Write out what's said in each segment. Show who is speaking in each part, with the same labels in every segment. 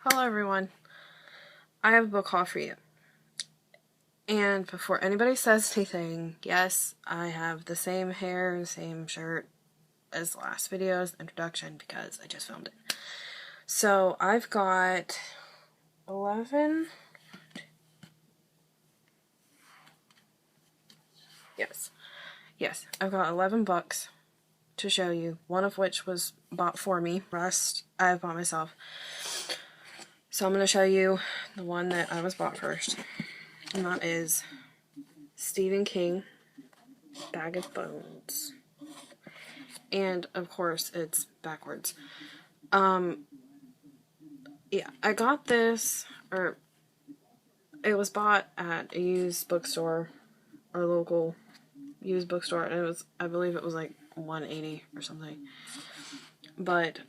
Speaker 1: Hello everyone, I have a book haul for you. And before anybody says anything, yes, I have the same hair and same shirt as the last video's introduction because I just filmed it. So I've got 11, yes, I've got 11 books to show you, one of which was bought for me, the rest I've bought myself. So I'm going to show you the one that I was bought first, and that is Stephen King, Bag of Bones. And of course it's backwards. Yeah, I got this, or it was bought at a used bookstore, or local used bookstore, and it was, I believe it was like $180 or something. But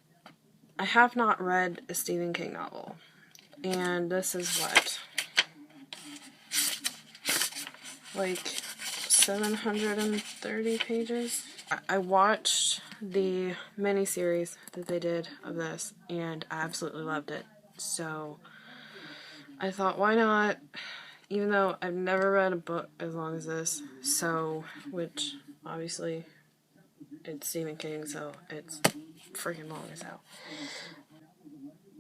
Speaker 1: I have not read a Stephen King novel, and this is what, like 730 pages? I watched the miniseries that they did of this, and I absolutely loved it. So I thought, why not? Even though I've never read a book as long as this, so, which obviously it's Stephen King, so it's freaking long as hell.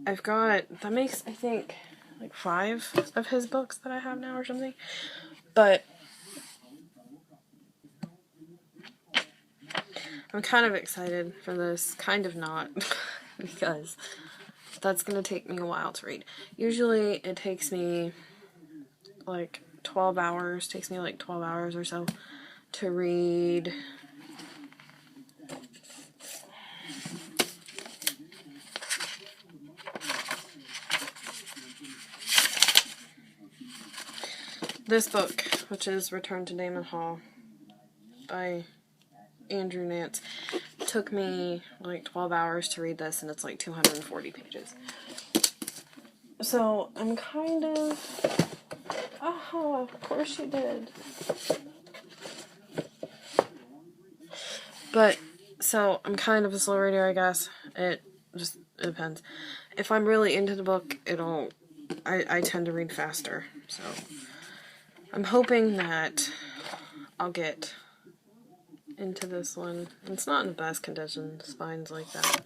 Speaker 1: I've got, that makes, I think, like 5 of his books that I have now or something. But I'm kind of excited for this, kind of not, because that's going to take me a while to read. Usually it takes me like 12 hours, or so to read this book, which is Return to Damon Hall by Andrew Nance. It took me like 12 hours to read this, and it's like 240 pages. So I'm kind of... Oh, of course you did. But, so I'm kind of a slow reader, I guess. It depends. If I'm really into the book, I tend to read faster. So I'm hoping that I'll get into this one. It's not in the best condition, the spine's like that.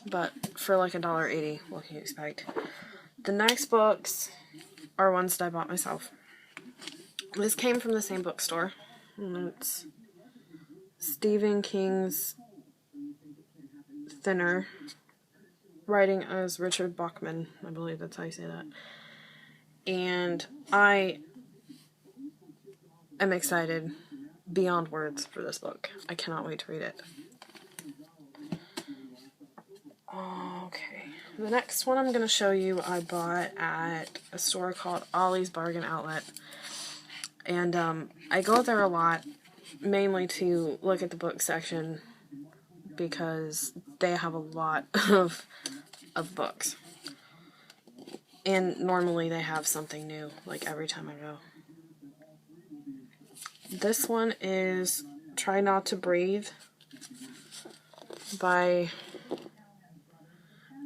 Speaker 1: But for like $1.80, what can you expect? The next books are ones that I bought myself. This came from the same bookstore. And it's Stephen King's Thinner, writing as Richard Bachman. I believe that's how you say that. And I am excited beyond words for this book. I cannot wait to read it. Okay, the next one I'm going to show you I bought at a store called Ollie's Bargain Outlet. And I go there a lot, mainly to look at the book section, because they have a lot of books. And normally they have something new, like every time I go. This one is Try Not to Breathe by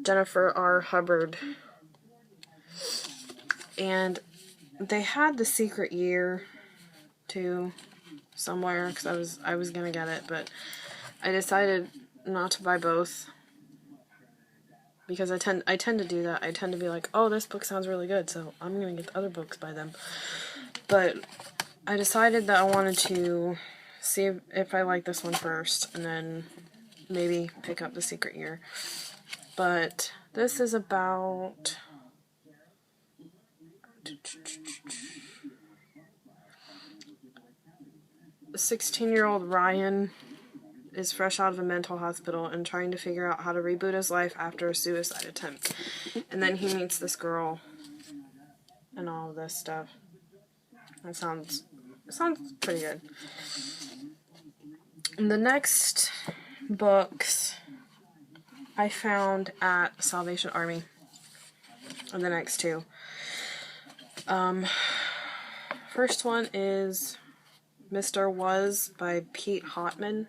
Speaker 1: Jennifer R. Hubbard. And they had The Secret Year too somewhere, because I was gonna get it, but I decided not to buy both, because I tend to do that. I tend to be like, oh, this book sounds really good, so I'm gonna get the other books by them. But I decided that I wanted to see if I like this one first, and then maybe pick up The Secret Year. But this is about... a 16-year-old Ryan is fresh out of a mental hospital and trying to figure out how to reboot his life after a suicide attempt. And then he meets this girl and all of this stuff. It sounds pretty good. And the next books I found at Salvation Army, and the next two. First one is Mr. Was by Pete Hotman.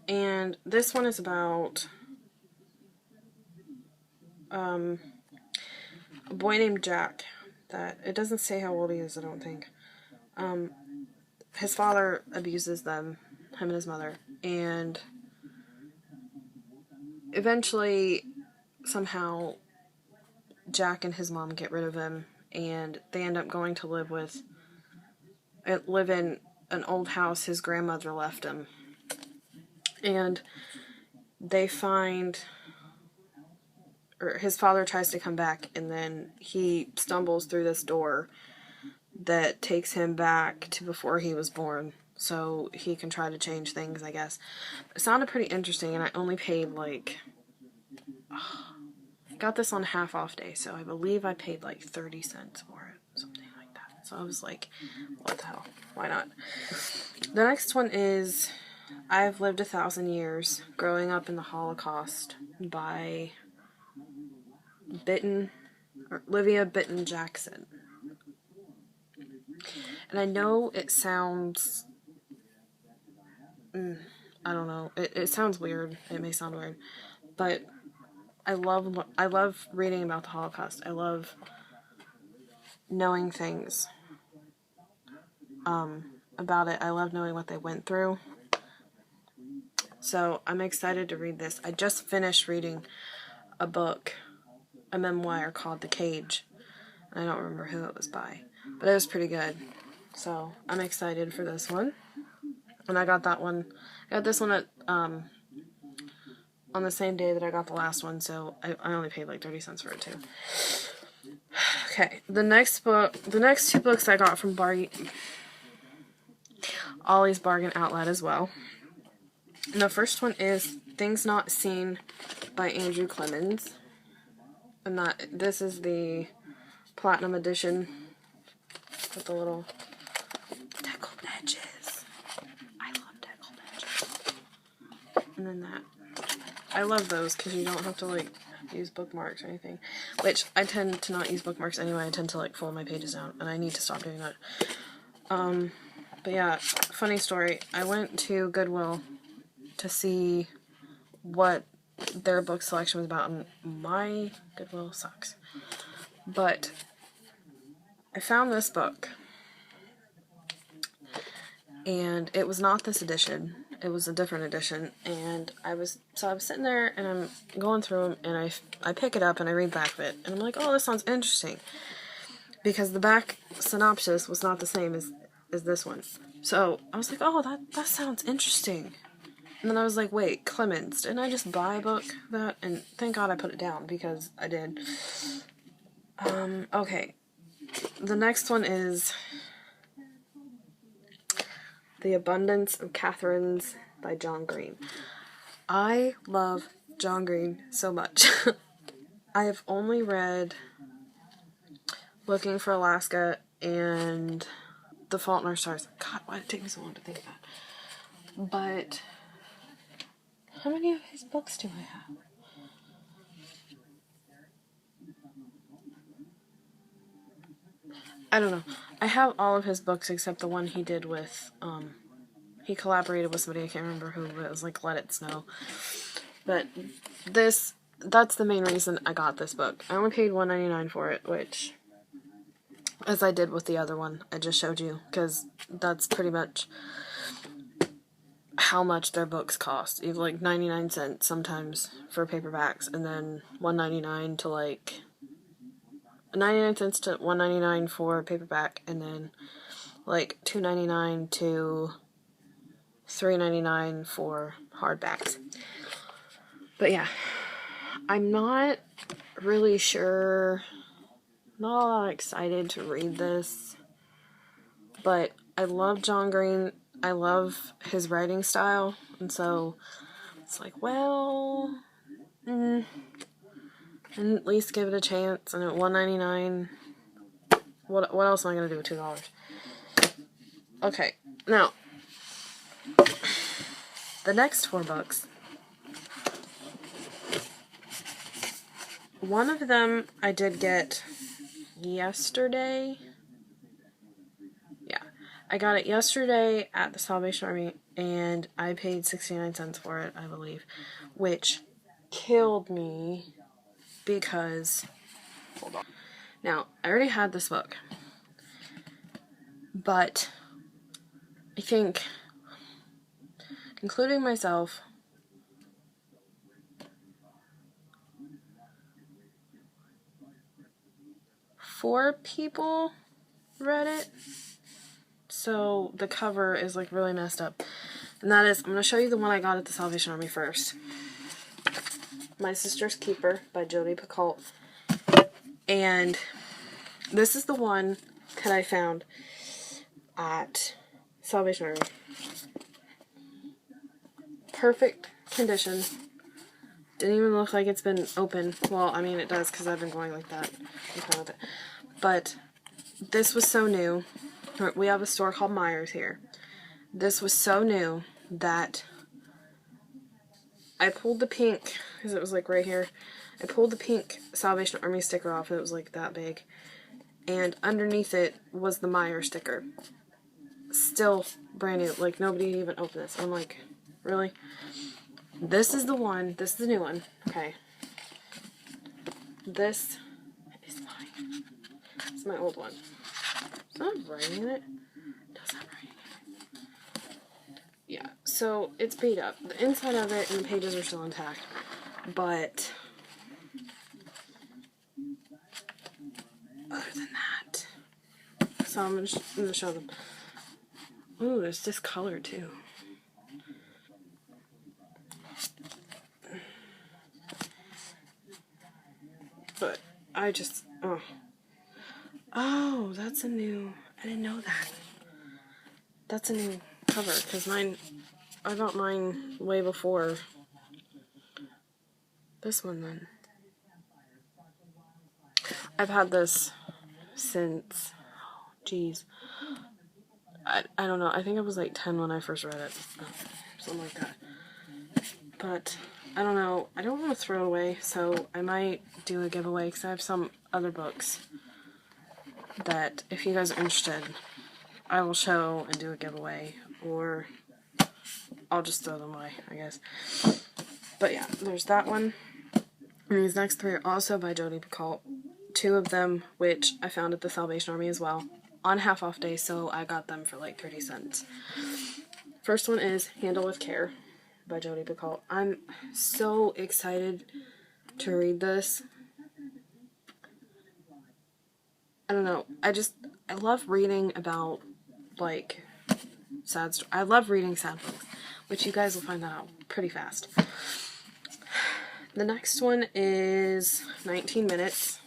Speaker 1: And this one is about a boy named Jack. That it doesn't say how old he is, I don't think. His father abuses them, him and his mother, and eventually, somehow, Jack and his mom get rid of him, and they end up going to live in an old house his grandmother left him. And they find, or his father tries to come back, and then he stumbles through this door that takes him back to before he was born, so he can try to change things, I guess. It sounded pretty interesting, and I only paid like, got this on half off day, so I believe I paid like 30 cents for it, something like that. So I was like, what the hell, why not? The next one is I've Lived 1,000 Years, Growing Up in the Holocaust by Olivia Bitton Jackson. And I know it sounds, I don't know, it sounds weird, it may sound weird, but I love reading about the Holocaust. I love knowing things about it. I love knowing what they went through. So I'm excited to read this. I just finished reading a memoir called The Cage. I don't remember who it was by, but it was pretty good. So I'm excited for this one. And I got that one. I got this one at on the same day that I got the last one, so I only paid like 30 cents for it too. Okay, the next two books I got from Ollie's Bargain Outlet as well. And the first one is Things Not Seen by Andrew Clemens. And this is the Platinum Edition with the little deckled edges. I love deckled edges. And then I love those because you don't have to like use bookmarks or anything. Which I tend to not use bookmarks anyway. I tend to like fold my pages out, and I need to stop doing that. But yeah, funny story. I went to Goodwill to see what their book selection was about, and my Goodwill sucks. But I found this book, and it was not this edition. It was a different edition, and I was sitting there, and I'm going through them, and I pick it up, and I read back of it, and I'm like, oh, this sounds interesting, because the back synopsis was not the same as this one. So I was like, oh, that sounds interesting. And then I was like, wait, Clemens, didn't I just buy a book that? And thank God I put it down, because I did. Okay. The next one is The Abundance of Catherines by John Green. I love John Green so much. I have only read Looking for Alaska and The Fault in Our Stars. God, why did it take me so long to think of that? But how many of his books do I have? I don't know. I have all of his books except the one he did with, he collaborated with somebody, I can't remember who, but it was like Let It Snow. But that's the main reason I got this book. I only paid $1.99 for it, which, as I did with the other one I just showed you, because that's pretty much how much their books cost. You have like 99 cents sometimes for paperbacks, and then $1.99 to like 99 cents to $1.99 for paperback, and then like $2.99 to $3.99 for hardbacks. But yeah, I'm not really sure, not all that excited to read this, but I love John Green. I love his writing style, and so it's like, well, and at least give it a chance. And at $1.99, what else am I gonna do with $2? Okay, now the next 4 books. One of them I did get yesterday. Yeah, I got it yesterday at the Salvation Army, and I paid 69 cents for it, I believe, which killed me because, hold on. Now, I already had this book, but I think, including myself, four people read it. So the cover is like really messed up. And that is, I'm going to show you the one I got at the Salvation Army first. My Sister's Keeper by Jodi Picoult. And this is the one that I found at Salvation Army. Perfect condition. Didn't even look like it's been open. Well, I mean it does because I've been going like that in front of it. But this was so new. We have a store called Myers here. This was so new that I pulled the pink, because it was like right here. I pulled the pink Salvation Army sticker off. It was like that big. And underneath it was the Myers sticker. Still brand new. Like nobody even opened this. I'm like, really? This is the one. This is the new one. Okay. This is mine. This is my old one. Does it have writing in it? It does have writing in it. Yeah, so it's beat up. The inside of it and the pages are still intact. But other than that, so I'm going to show them. Ooh, it's discolored too. But I just, oh, that's a new, I didn't know that. That's a new cover, because mine, I got mine way before this one then. I've had this since, oh, geez, I don't know, I think I was like 10 when I first read it, something like that. But I don't know, I don't want to throw it away, so I might do a giveaway, because I have some other books that, if you guys are interested, I will show and do a giveaway, or I'll just throw them away, I guess. But yeah, there's that one. And these next three are also by Jodi Picoult. Two of them, which I found at the Salvation Army as well, on half-off day, so I got them for like 30 cents. First one is Handle with Care by Jodi Picoult. I'm so excited to read this. I don't know, I love reading about, like, sad stories. I love reading sad books, which you guys will find out pretty fast. The next one is 19 Minutes,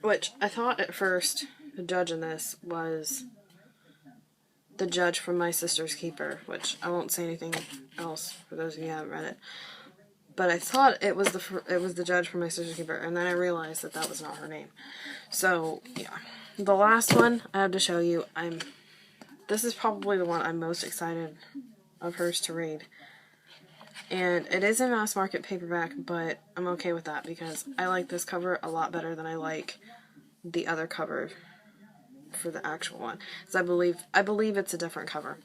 Speaker 1: which I thought at first the judge in this was the judge from My Sister's Keeper, which I won't say anything else for those of you who haven't read it. But I thought it was the judge from My Sister's Keeper, and then I realized that that was not her name. So, yeah. The last one I have to show you, this is probably the one I'm most excited of hers to read. And it is a mass market paperback, but I'm okay with that because I like this cover a lot better than I like the other cover for the actual one. Because I believe it's a different cover,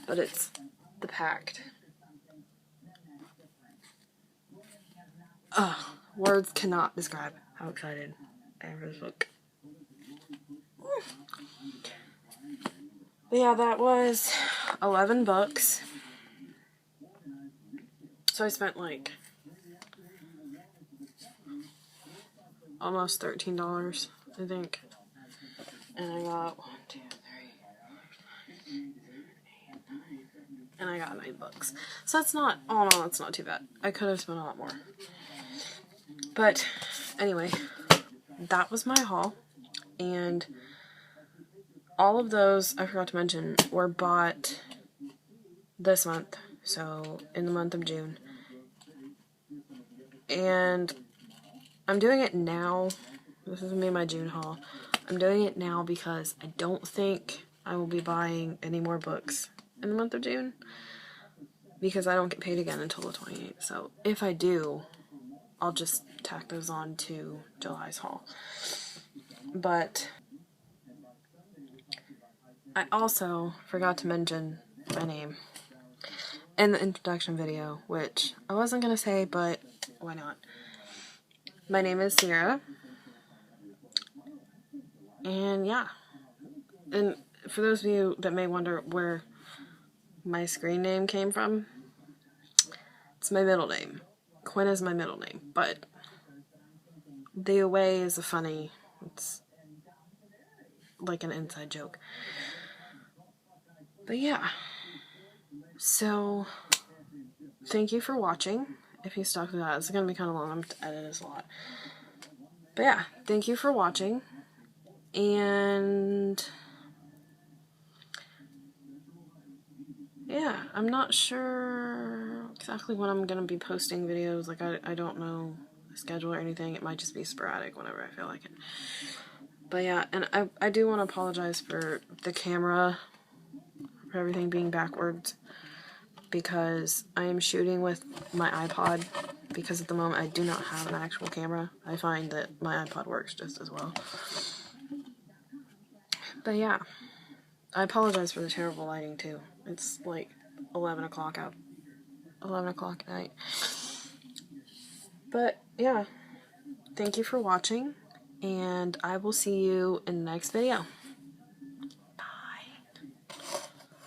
Speaker 1: but it's The Pact. Words cannot describe how excited I am for this book. But yeah, that was 11 books. So I spent like almost $13, I think. And I got 1, 2, 3, 8, 9, and I got 9 books. So that's not, oh no, that's not too bad. I could have spent a lot more. But anyway, that was my haul. And all of those, I forgot to mention, were bought this month. So in the month of June. And I'm doing it now. This is going to be my June haul. I'm doing it now because I don't think I will be buying any more books in the month of June. Because I don't get paid again until the 28th. So if I do, I'll just tack those on to July's haul. But I also forgot to mention my name. in the introduction video, which I wasn't gonna say, but why not? My name is Sierra, and yeah, and for those of you that may wonder where my screen name came from, it's my middle name. Quinn is my middle name, but the away is it's like an inside joke. But yeah, so thank you for watching. If you stuck with that, it's gonna be kind of long. I'm to edit this a lot. But yeah, thank you for watching, and yeah, I'm not sure exactly when I'm gonna be posting videos. Like, I don't know the schedule or anything. It might just be sporadic whenever I feel like it. But yeah, and I do want to apologize for the camera, for everything being backwards, because I am shooting with my iPod, because at the moment I do not have an actual camera. I find that my iPod works just as well. But yeah, I apologize for the terrible lighting too. It's like 11 o'clock out. 11 o'clock at night. But yeah, thank you for watching, and I will see you in the next video.